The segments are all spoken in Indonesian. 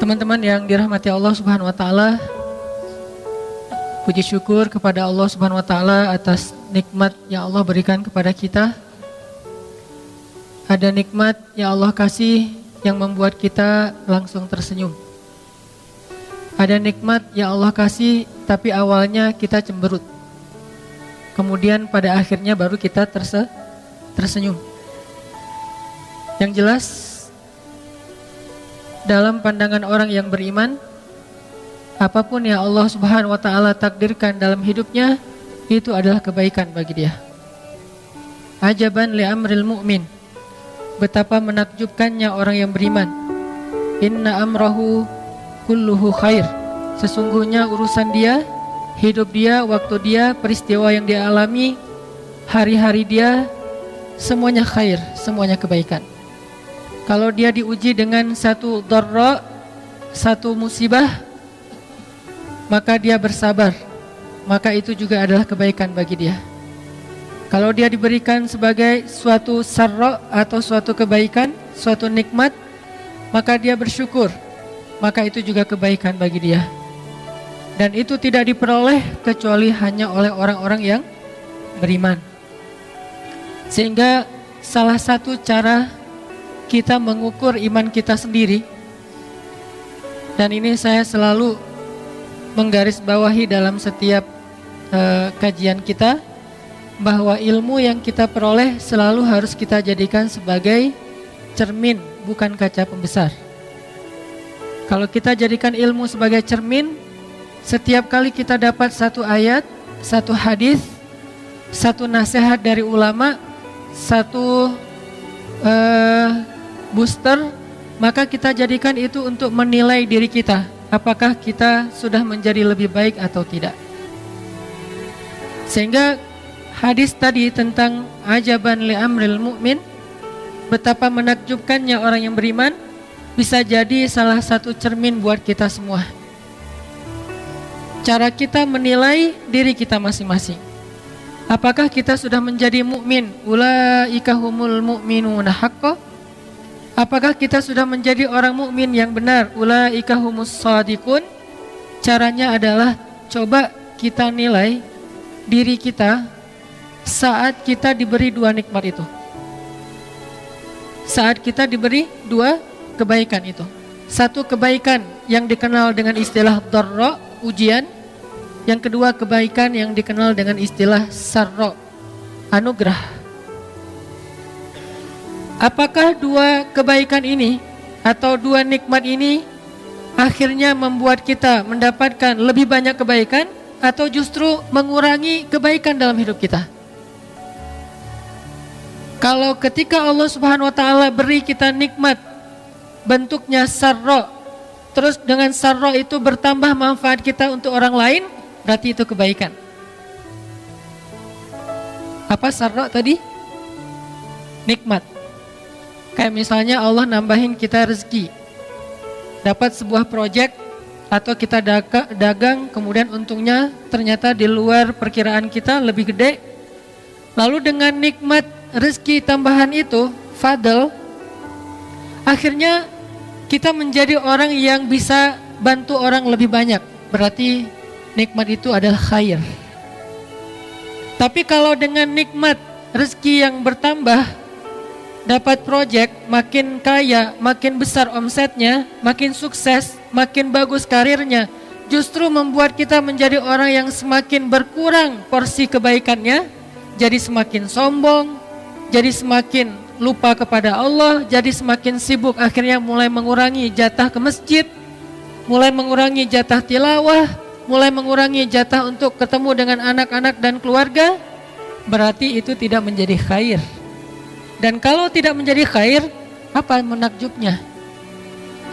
Teman-teman yang dirahmati Allah Subhanahu wa taala, puji syukur kepada Allah Subhanahu wa taala atas nikmat yang Allah berikan kepada kita. Ada nikmat yang Allah kasih yang membuat kita langsung tersenyum. Ada nikmat yang Allah kasih tapi awalnya kita cemberut. Kemudian pada akhirnya baru kita tersenyum. Yang jelas, dalam pandangan orang yang beriman, apapun yang Allah Subhanahu wa taala takdirkan dalam hidupnya, itu adalah kebaikan bagi dia. Ajaban li amril mu'min. Betapa menakjubkannya orang yang beriman. Inna amrahu kulluhu khair. Sesungguhnya urusan dia, hidup dia, waktu dia, peristiwa yang dia alami, hari-hari dia, semuanya khair, semuanya kebaikan. Kalau dia diuji dengan satu dharra, satu musibah, maka dia bersabar, maka itu juga adalah kebaikan bagi dia. Kalau dia diberikan sebagai suatu sarra atau suatu kebaikan, suatu nikmat, maka dia bersyukur, maka itu juga kebaikan bagi dia. Dan itu tidak diperoleh kecuali hanya oleh orang-orang yang beriman. Sehingga salah satu cara kita mengukur iman kita sendiri, dan ini saya selalu menggarisbawahi dalam setiap kajian kita, bahwa ilmu yang kita peroleh selalu harus kita jadikan sebagai cermin, bukan kaca pembesar. Kalau kita jadikan ilmu sebagai cermin, setiap kali kita dapat satu ayat, satu hadis, satu nasihat dari ulama, satu booster, maka kita jadikan itu untuk menilai diri kita, apakah kita sudah menjadi lebih baik atau tidak. Sehingga hadis tadi tentang ajaban li amril mu'min, betapa menakjubkannya orang yang beriman, bisa jadi salah satu cermin buat kita semua. Cara kita menilai diri kita masing-masing. Apakah kita sudah menjadi mukmin? Ulaika humul mu'minuna haqqan. Apakah kita sudah menjadi orang mukmin yang benar? Ulaika humus shadiqun. Caranya adalah coba kita nilai diri kita saat kita diberi dua nikmat itu. Saat kita diberi dua kebaikan itu. Satu kebaikan yang dikenal dengan istilah dharra, ujian. Yang kedua kebaikan yang dikenal dengan istilah sarra, anugerah. Apakah dua kebaikan ini atau dua nikmat ini akhirnya membuat kita mendapatkan lebih banyak kebaikan, atau justru mengurangi kebaikan dalam hidup kita? Kalau ketika Allah Subhanahu wa taala beri kita nikmat bentuknya sarra, terus dengan sarra itu bertambah manfaat kita untuk orang lain, berarti itu kebaikan. Apa sarra tadi? Nikmat. Kayak misalnya Allah nambahin kita rezeki, dapat sebuah proyek, atau kita dagang, kemudian untungnya ternyata di luar perkiraan kita lebih gede. Lalu dengan nikmat rezeki tambahan itu, fadl, akhirnya kita menjadi orang yang bisa bantu orang lebih banyak. Berarti nikmat itu adalah khair. Tapi kalau dengan nikmat rezeki yang bertambah, dapat proyek, makin kaya, makin besar omsetnya, makin sukses, makin bagus karirnya, justru membuat kita menjadi orang yang semakin berkurang porsi kebaikannya, jadi semakin sombong, jadi semakin lupa kepada Allah, jadi semakin sibuk, akhirnya mulai mengurangi jatah ke masjid, mulai mengurangi jatah tilawah, mulai mengurangi jatah untuk ketemu dengan anak-anak dan keluarga. Berarti itu tidak menjadi khair. Dan kalau tidak menjadi khair, apa menakjubnya?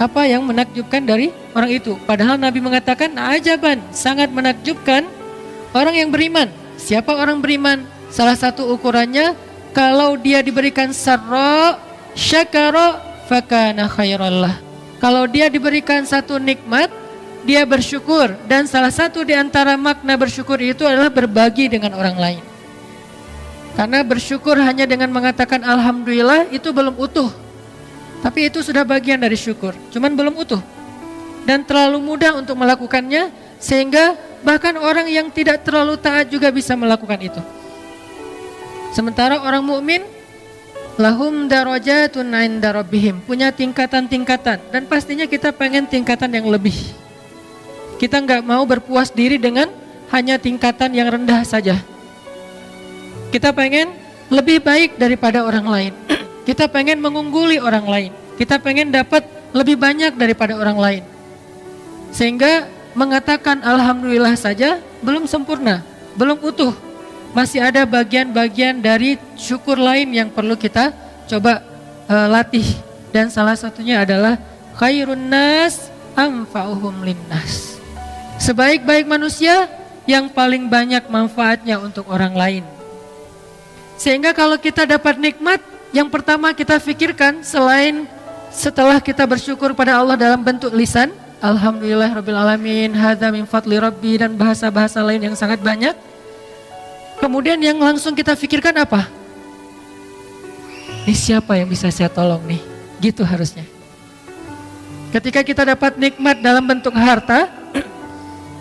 Apa yang menakjubkan dari orang itu? Padahal Nabi mengatakan ajaban, sangat menakjubkan orang yang beriman. Siapa orang beriman? Salah satu ukurannya, kalau dia diberikan sarra, syakara, fakana khairallah. Kalau dia diberikan satu nikmat, dia bersyukur. Dan salah satu di antara makna bersyukur itu adalah berbagi dengan orang lain. Karena bersyukur hanya dengan mengatakan alhamdulillah itu belum utuh. Tapi itu sudah bagian dari syukur, cuman belum utuh. dan terlalu mudah untuk melakukannya, sehingga bahkan orang yang tidak terlalu taat juga bisa melakukan itu. Sementara orang mukmin lahum darajatun 'inda rabbihim, punya tingkatan-tingkatan, dan pastinya kita pengen tingkatan yang lebih. Kita nggak mau berpuas diri dengan hanya tingkatan yang rendah saja. Kita pengen lebih baik daripada orang lain. Kita pengen mengungguli orang lain. Kita pengen dapat lebih banyak daripada orang lain. Sehingga mengatakan alhamdulillah saja belum sempurna, belum utuh. Masih ada bagian-bagian dari syukur lain yang perlu kita coba latih. Dan salah satunya adalah khairun nas anfa'uhum linnas. Sebaik-baik manusia yang paling banyak manfaatnya untuk orang lain. Sehingga kalau kita dapat nikmat, yang pertama kita pikirkan selain setelah kita bersyukur pada Allah dalam bentuk lisan, alhamdulillah rabbil alamin, hadza min fadli rabbi, dan bahasa-bahasa lain yang sangat banyak. Kemudian yang langsung kita pikirkan apa? Ini siapa yang bisa saya tolong nih? Gitu harusnya. Ketika kita dapat nikmat dalam bentuk harta,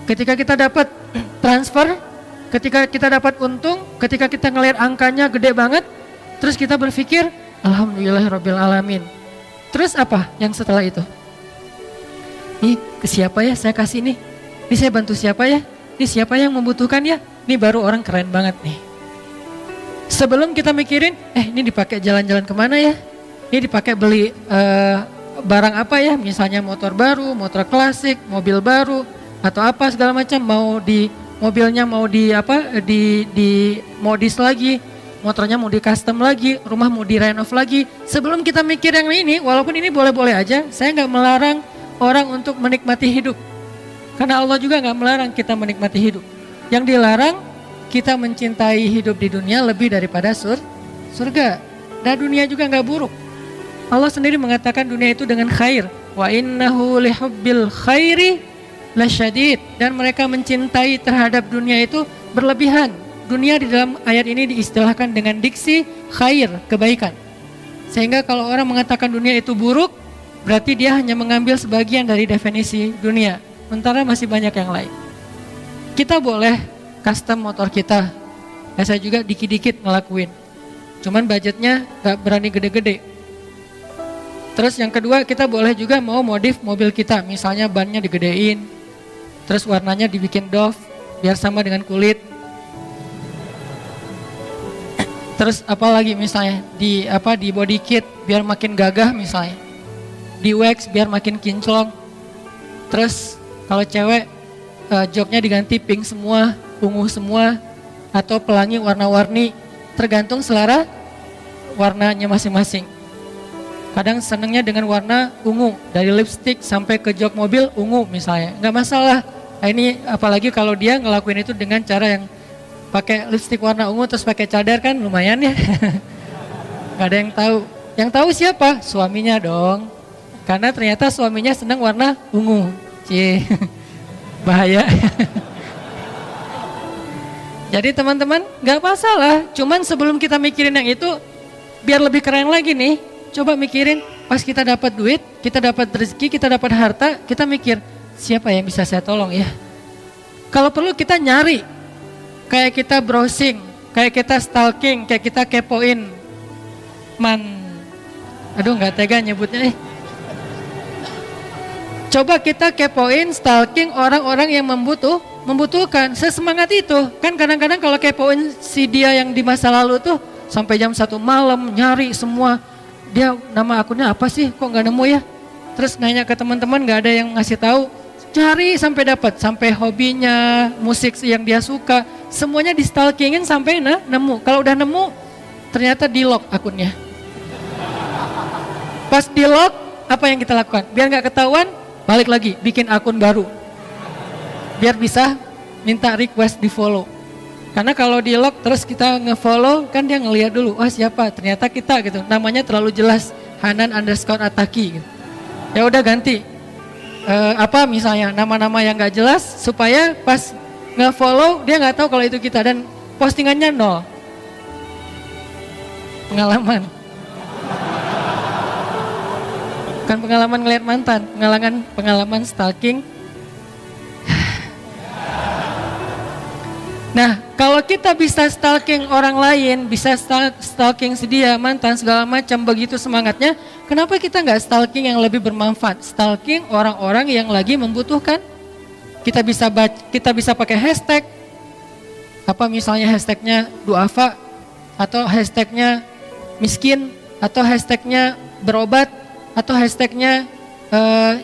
ketika kita dapat transfer, ketika kita dapat untung, ketika kita ngelihat angkanya gede banget, terus kita berpikir alhamdulillahirabbil alamin. Terus apa yang setelah itu? Ini ke siapa ya saya kasih nih? Ini saya bantu siapa ya? Ini siapa yang membutuhkan ya? Ini baru orang keren banget nih. Sebelum kita mikirin, ini dipakai jalan-jalan kemana ya? Ini dipakai beli barang apa ya? Misalnya motor baru, motor klasik, mobil baru, atau apa segala macam, mau di mobilnya mau di apa, di modis lagi, motornya mau di custom lagi, rumah mau di renov lagi. Sebelum kita mikir yang ini, walaupun ini boleh-boleh aja, saya nggak melarang orang untuk menikmati hidup, karena Allah juga nggak melarang kita menikmati hidup. Yang dilarang kita mencintai hidup di dunia lebih daripada surga. Dan dunia juga nggak buruk. Allah sendiri mengatakan dunia itu dengan khair. Wa innahu lihubbil khairi lasyadid, dan mereka mencintai terhadap dunia itu berlebihan. Dunia di dalam ayat ini diistilahkan dengan diksi khair, kebaikan. Sehingga kalau orang mengatakan dunia itu buruk, berarti dia hanya mengambil sebagian dari definisi dunia, sementara masih banyak yang lain. Kita boleh custom motor kita, saya juga dikit-dikit ngelakuin, cuman budgetnya gak berani gede-gede. Terus yang kedua, kita boleh juga mau modif mobil kita, misalnya bannya digedein, terus warnanya dibikin doff biar sama dengan kulit. Terus apalagi misalnya di body kit biar makin gagah, misalnya di wax biar makin kinclong. Terus kalau cewek joknya diganti pink semua, ungu semua, atau pelangi warna-warni, tergantung selera warnanya masing-masing. Kadang senengnya dengan warna ungu, dari lipstick sampai ke jok mobil ungu misalnya, nggak masalah. Nah, ini apalagi kalau dia ngelakuin itu dengan cara yang pakai lipstick warna ungu terus pakai cadar, kan lumayan ya. Nggak ada yang tahu. Yang tahu siapa? Suaminya dong. Karena ternyata suaminya senang warna ungu. Cie, bahaya. Jadi teman-teman, nggak masalah. Cuman sebelum kita mikirin yang itu, biar lebih keren lagi nih, coba mikirin pas kita dapat duit, kita dapat rezeki, kita dapat harta, kita mikir siapa yang bisa saya tolong ya. Kalau perlu kita nyari, kayak kita browsing, kayak kita stalking, kayak kita kepoin aduh nggak tega nyebutnya. Coba kita kepoin, stalking orang-orang yang membutuhkan, sesemangat itu. Kan kadang-kadang kalau kepoin si dia yang di masa lalu tuh sampai jam 1 malam nyari semua. Dia nama akunnya apa sih? Kok nggak nemu ya? Terus nanya ke teman-teman, nggak ada yang ngasih tahu. Cari sampai dapat, sampai hobinya, musik yang dia suka, semuanya di stalkingin sampai nemu. Kalau udah nemu, ternyata di lock akunnya. Pas di lock, apa yang kita lakukan? Biar nggak ketahuan, balik lagi, bikin akun baru. Biar bisa minta request di follow. Karena kalau di lock terus kita nge-follow, kan dia ngelihat dulu, wah siapa, ternyata kita gitu. Namanya terlalu jelas, Hanan_Ataki gitu. Ya udah ganti. Misalnya nama-nama yang gak jelas, supaya pas nge-follow dia gak tahu kalau itu kita, dan postingannya 0. Pengalaman. Bukan pengalaman ngeliat mantan, pengalaman stalking. Nah, kalau kita bisa stalking orang lain, bisa stalking si dia, mantan, segala macam, begitu semangatnya, kenapa kita nggak stalking yang lebih bermanfaat? Stalking orang-orang yang lagi membutuhkan. Kita bisa pakai hashtag, apa misalnya hashtagnya duafa, atau hashtagnya miskin, atau hashtagnya berobat, atau hashtagnya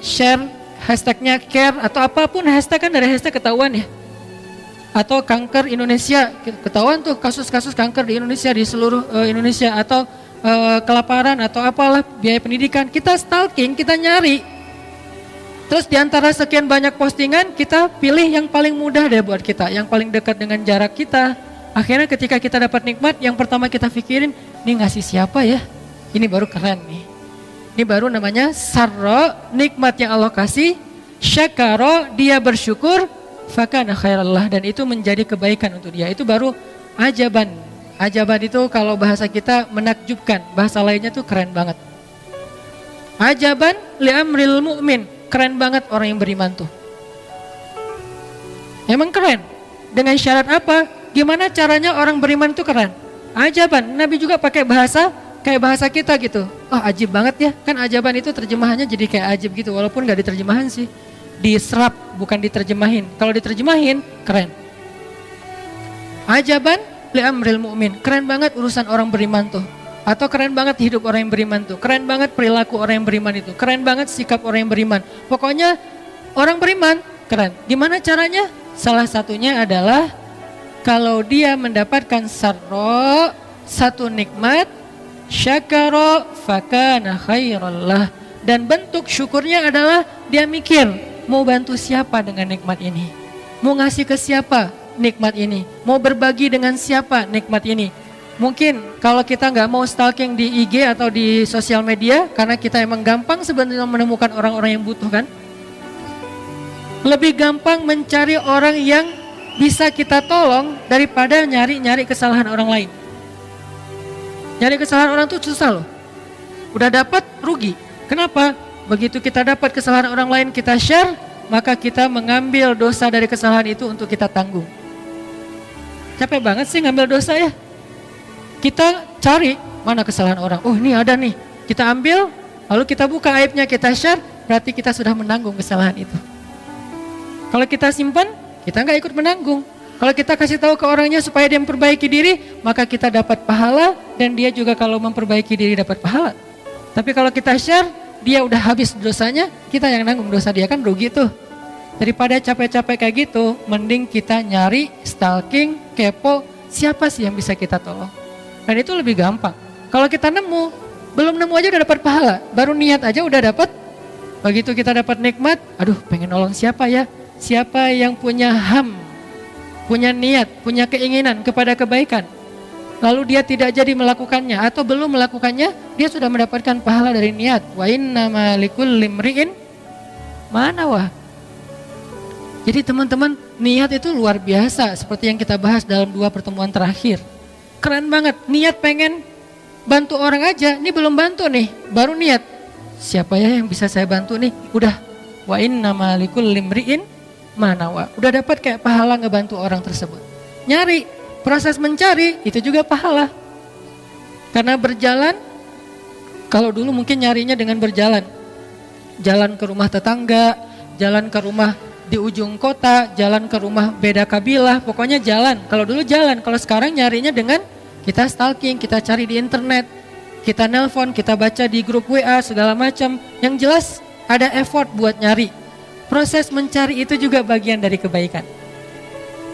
share, hashtagnya care, atau apapun hashtag, kan dari hashtag ketahuan ya. Atau kanker Indonesia, ketahuan tuh kasus-kasus kanker di Indonesia, di seluruh Indonesia, atau kelaparan, atau apalah, biaya pendidikan. Kita stalking, kita nyari. Terus diantara sekian banyak postingan, kita pilih yang paling mudah deh buat kita, yang paling dekat dengan jarak kita. Akhirnya ketika kita dapat nikmat, yang pertama kita pikirin, ini ngasih siapa ya? Ini baru keren nih. Ini baru namanya sarro, nikmat yang Allah kasih. Syakaro, dia bersyukur. Fakana khairallah, dan itu menjadi kebaikan untuk dia. Itu baru ajaban. Ajaban itu kalau bahasa kita menakjubkan, bahasa lainnya tuh keren banget. Ajaban li'amril mu'min, keren banget orang yang beriman tuh. Emang keren. Dengan syarat apa? Gimana caranya orang beriman tuh keren? Ajaban. Nabi juga pakai bahasa kayak bahasa kita gitu. Oh, ajib banget ya. Kan ajaban itu terjemahannya jadi kayak ajib gitu, walaupun gak diterjemahan sih. Diserap, bukan diterjemahin. Kalau diterjemahin, keren. Ajaban li'amril mu'min, keren banget urusan orang beriman tuh. Atau keren banget hidup orang yang beriman tuh. Keren banget perilaku orang yang beriman itu. Keren banget sikap orang yang beriman. Pokoknya orang beriman, keren. Gimana caranya? Salah satunya adalah kalau dia mendapatkan sarro, satu nikmat, syakaro fakana khairallah. Dan bentuk syukurnya adalah dia mikir, mau bantu siapa dengan nikmat ini? Mau ngasih ke siapa nikmat ini? Mau berbagi dengan siapa nikmat ini? Mungkin kalau kita nggak mau stalking di IG atau di sosial media, karena kita emang gampang sebenarnya menemukan orang-orang yang butuh kan? Lebih gampang mencari orang yang bisa kita tolong daripada nyari-nyari kesalahan orang lain. Nyari kesalahan orang tuh susah loh. Udah dapat rugi. Kenapa? Begitu kita dapat kesalahan orang lain, kita share, maka kita mengambil dosa dari kesalahan itu untuk kita tanggung. Capek banget sih ngambil dosa ya. Kita cari mana kesalahan orang. Oh, ini ada nih. Kita ambil, lalu kita buka aibnya, kita share, berarti kita sudah menanggung kesalahan itu. Kalau kita simpan, kita nggak ikut menanggung. Kalau kita kasih tahu ke orangnya supaya dia memperbaiki diri, maka kita dapat pahala, dan dia juga kalau memperbaiki diri dapat pahala. Tapi kalau kita share, dia udah habis dosanya, kita yang nanggung dosa dia, kan rugi tuh. Daripada capek-capek kayak gitu, mending kita nyari, stalking, kepo, siapa sih yang bisa kita tolong. Dan itu lebih gampang. Kalau kita nemu, belum nemu aja udah dapat pahala, baru niat aja udah dapat. Begitu kita dapat nikmat, aduh pengen nolong siapa ya? Siapa yang punya punya niat, punya keinginan kepada kebaikan, lalu dia tidak jadi melakukannya atau belum melakukannya, dia sudah mendapatkan pahala dari niat. Wa innama likulli imri'in ma nawa. Jadi teman-teman, niat itu luar biasa, seperti yang kita bahas dalam 2 pertemuan terakhir. Keren banget, niat pengen bantu orang aja, ini belum bantu nih, baru niat. Siapa ya yang bisa saya bantu nih? Udah, wa innama likulli imri'in ma nawa. Udah dapat kayak pahala ngebantu orang tersebut. Nyari, proses mencari itu juga pahala. Karena berjalan, kalau dulu mungkin nyarinya dengan berjalan. Jalan ke rumah tetangga, jalan ke rumah di ujung kota, jalan ke rumah beda kabilah, pokoknya jalan. Kalau dulu jalan, kalau sekarang nyarinya dengan kita stalking, kita cari di internet, kita nelpon, kita baca di grup WA, segala macam. Yang jelas ada effort buat nyari. Proses mencari itu juga bagian dari kebaikan.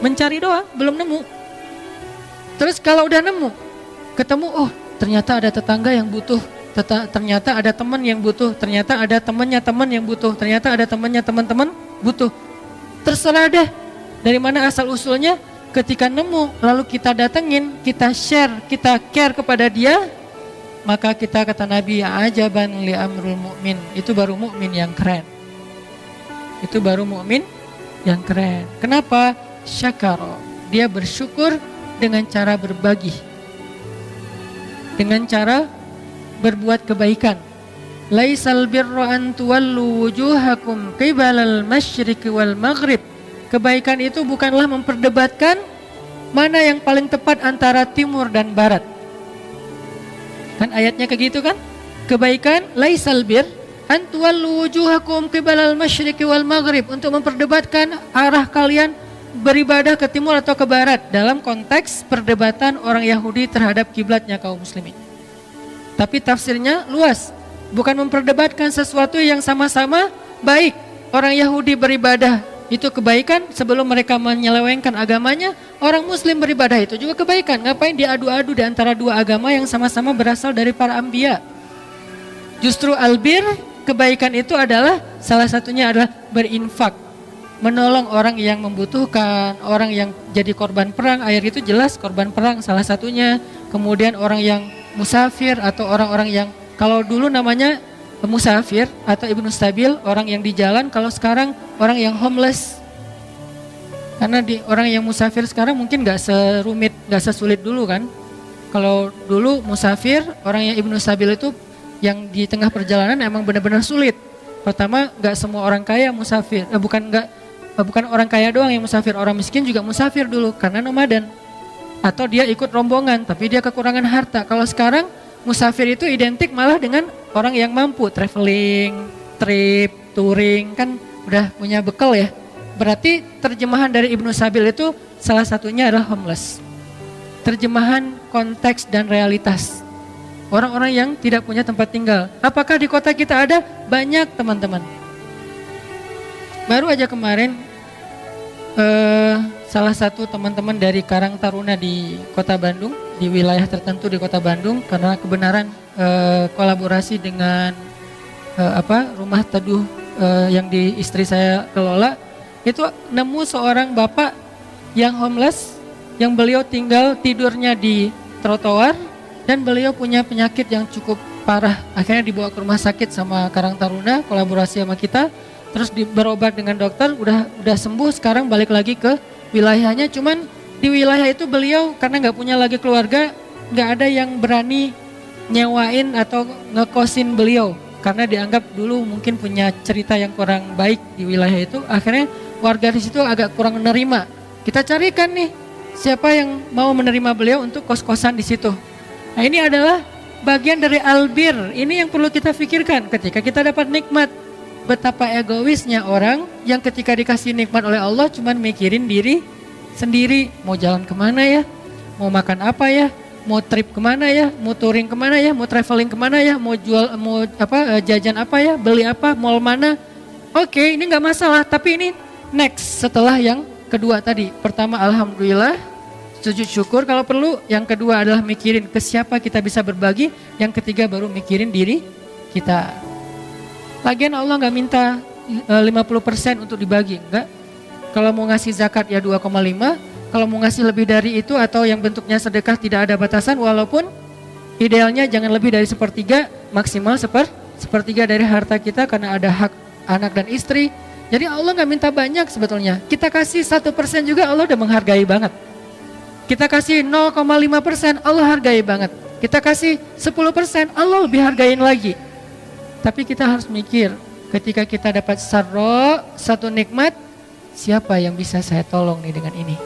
Mencari doang, belum nemu. Terus kalau udah nemu, ketemu, oh ternyata ada tetangga yang butuh, ternyata ada teman yang butuh, ternyata ada temannya teman yang butuh, ternyata ada temannya teman-teman butuh. Terserah deh dari mana asal usulnya. Ketika nemu, lalu kita datengin, kita share, kita care kepada dia, maka kita kata Nabi, ajaban li amrul mu'min. Itu baru mukmin yang keren. Itu baru mukmin yang keren. Kenapa? Syakaro. Dia bersyukur dengan cara berbagi, dengan cara berbuat kebaikan. Laisal birra an tuwallu wujuhakum qibalal masyriqi wal maghrib. Kebaikan itu bukanlah memperdebatkan mana yang paling tepat antara timur dan barat. Kan ayatnya kayak gitu kan? Kebaikan laisal bir an tuwallu wujuhakum qibalal masyriqi wal maghrib, untuk memperdebatkan arah kalian beribadah ke timur atau ke barat dalam konteks perdebatan orang Yahudi terhadap kiblatnya kaum muslimin. Tapi tafsirnya luas. Bukan memperdebatkan sesuatu yang sama-sama baik. Orang Yahudi beribadah itu kebaikan sebelum mereka menyelewengkan agamanya. Orang Muslim beribadah itu juga kebaikan. Ngapain diadu-adu di antara dua agama yang sama-sama berasal dari para anbiya? Justru albir, kebaikan itu adalah salah satunya adalah berinfak, menolong orang yang membutuhkan, orang yang jadi korban perang. Ayat itu jelas korban perang salah satunya. Kemudian orang yang musafir atau orang-orang yang, kalau dulu namanya musafir atau ibnu stabil, orang yang di jalan. Kalau sekarang orang yang homeless. Karena orang yang musafir sekarang mungkin gak serumit, gak sesulit dulu kan. Kalau dulu musafir, orang yang ibnu stabil itu yang di tengah perjalanan emang benar-benar sulit. Pertama, gak semua orang kaya musafir, bukan orang kaya doang yang musafir, orang miskin juga musafir dulu karena nomaden. Atau dia ikut rombongan tapi dia kekurangan harta. Kalau sekarang musafir itu identik malah dengan orang yang mampu, traveling, trip, touring, kan udah punya bekal ya. Berarti terjemahan dari Ibnu Sabil itu salah satunya adalah homeless. Terjemahan konteks dan realitas. Orang-orang yang tidak punya tempat tinggal. Apakah di kota kita ada? Banyak teman-teman. Baru aja kemarin salah satu teman-teman dari Karang Taruna di Kota Bandung, di wilayah tertentu di Kota Bandung, karena kebenaran kolaborasi dengan rumah teduh yang di istri saya kelola, itu nemu seorang bapak yang homeless, yang beliau tinggal tidurnya di trotoar dan beliau punya penyakit yang cukup parah. Akhirnya dibawa ke rumah sakit sama Karang Taruna, kolaborasi sama kita, terus berobat dengan dokter, udah sembuh, sekarang balik lagi ke wilayahnya. Cuman di wilayah itu beliau karena nggak punya lagi keluarga, nggak ada yang berani nyewain atau ngekosin beliau karena dianggap dulu mungkin punya cerita yang kurang baik di wilayah itu. Akhirnya warga di situ agak kurang menerima. Kita carikan nih siapa yang mau menerima beliau untuk kos-kosan di situ. Nah, ini adalah bagian dari albir. Ini yang perlu kita pikirkan ketika kita dapat nikmat. Betapa egoisnya orang yang ketika dikasih nikmat oleh Allah cuman mikirin diri sendiri. Mau jalan kemana ya? Mau makan apa ya? Mau trip kemana ya? Mau touring kemana ya? Mau traveling kemana ya? Mau jajan apa ya? Beli apa? Mall mana? Oke, ini gak masalah. Tapi ini next setelah yang kedua tadi. Pertama alhamdulillah, sujud syukur kalau perlu. Yang kedua adalah mikirin ke siapa kita bisa berbagi. Yang ketiga baru mikirin diri kita. Lagian Allah nggak minta 50% untuk dibagi, enggak. Kalau mau ngasih zakat ya 2,5, kalau mau ngasih lebih dari itu atau yang bentuknya sedekah tidak ada batasan, walaupun idealnya jangan lebih dari sepertiga, maksimal sepertiga dari harta kita karena ada hak anak dan istri. Jadi Allah nggak minta banyak sebetulnya. Kita kasih 1% juga Allah udah menghargai banget. Kita kasih 0,5% Allah hargai banget. Kita kasih 10% Allah lebih hargain lagi. Tapi kita harus mikir, ketika kita dapat sarro, satu nikmat, siapa yang bisa saya tolong nih dengan ini?